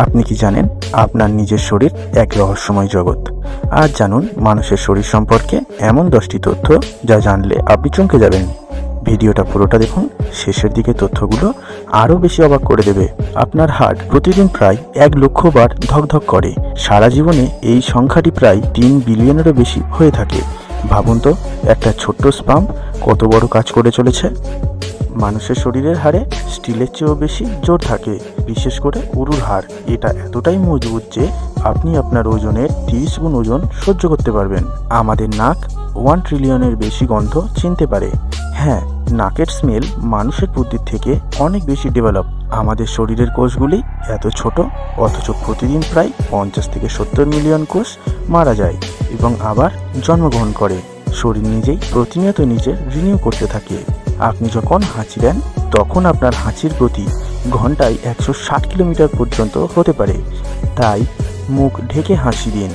আপনি কি জানেন আপনার নিজের শরীর এক রহস্যময় জগৎ। আজ জানুন মানুষের শরীর সম্পর্কে এমন 10টি তথ্য যা জানলে আপনি চমকে যাবেন। ভিডিওটা পুরোটা দেখুন, শেষের দিকে তথ্যগুলো আরও বেশি অবাক করে দেবে। আপনার হার্ট প্রতিদিন প্রায় 1 লক্ষ বার ধকধক করে। সারা জীবনে এই সংখ্যাটি প্রায় 3 বিলিয়নেরও বেশি হয়ে থাকে। ভাবুন তো, একটা ছোট্ট স্পাম কত বড় কাজ করে চলেছে। মানুষের শরীরের হাড়ে স্টিলের চেয়েও বেশি জোর থাকে, বিশেষ করে উরুর হাড়। এটা এতটাই মজবুত যে আপনি আপনার ওজনের 30 গুণ ওজন সহ্য করতে পারবেন। আমাদের নাক 1 ট্রিলিয়নের বেশি গন্ধ চিনতে পারে। হ্যাঁ, নাকের স্মেল মানুষের বুদ্ধির থেকে অনেক বেশি ডেভেলপ। আমাদের শরীরের কোষগুলি এত ছোট, অথচ প্রতিদিন প্রায় 50 থেকে 70 মিলিয়ন কোষ মারা যায় এবং আবার জন্মগ্রহণ করে। শরীর নিজেই প্রতিনিয়ত নিজের রিনিউ করতে থাকে। আপনি যখন হাঁচি দেন তখন আপনার হাঁচির গতি ঘন্টায় 160 কিলোমিটার পর্যন্ত হতে পারে। তাই মুখ ঢেকে হাসি দিন,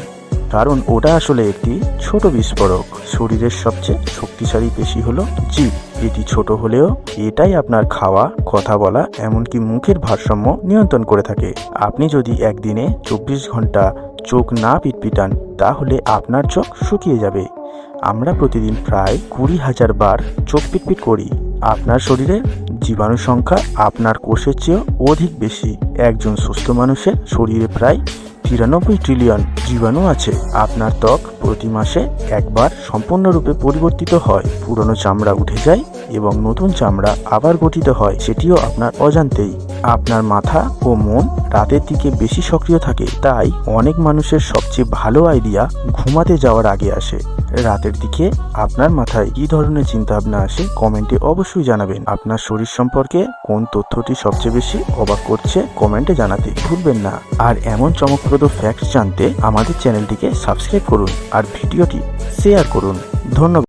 কারণ ওটা আসলে একটি ছোট বিস্ফোরক। শরীরের সবচেয়ে শক্তিশালী পেশি হলো জিভ। এটি ছোট হলেও এটাই আপনার খাওয়া, কথা বলা, এমনকি মুখের ভারসাম্য নিয়ন্ত্রণ করে থাকে। আপনি যদি একদিনে 24 ঘন্টা চোখ না পিটপিটান তাহলে আপনার চোখ শুকিয়ে যাবে। আমরা প্রতিদিন প্রায় 20,000 বার চোখ পিটপিট করি। আপনার শরীরে জীবাণু সংখ্যা আপনার কোষের চেয়েও অধিক বেশি। একজন সুস্থ মানুষের শরীরে প্রায় 93 ট্রিলিয়ন জীবাণু আছে। আপনার ত্বক প্রতি মাসে একবার সম্পূর্ণরূপে পরিবর্তিত হয়। পুরনো চামড়া উঠে যায় এবং নতুন চামড়া আবার গঠিত হয়, সেটিও আপনার অজান্তেই। আপনার মাথা ও মন রাতের দিকে বেশি সক্রিয় থাকে, তাই অনেক মানুষের সবচেয়ে ভালো আইডিয়া ঘুমাতে যাওয়ার আগে আসে। রাতের দিকে আপনার মাথায় কী ধরনের চিন্তাভাবনা আসে কমেন্টে অবশ্যই জানাবেন। আপনার শরীর সম্পর্কে কোন তথ্যটি সবচেয়ে বেশি অবাক করছে কমেন্টে জানাতে ভুলবেন না। আর এমন চমকপ্রদ ফ্যাক্টস জানতে আমাদের চ্যানেলটিকে সাবস্ক্রাইব করুন আর ভিডিওটি শেয়ার করুন। ধন্যবাদ।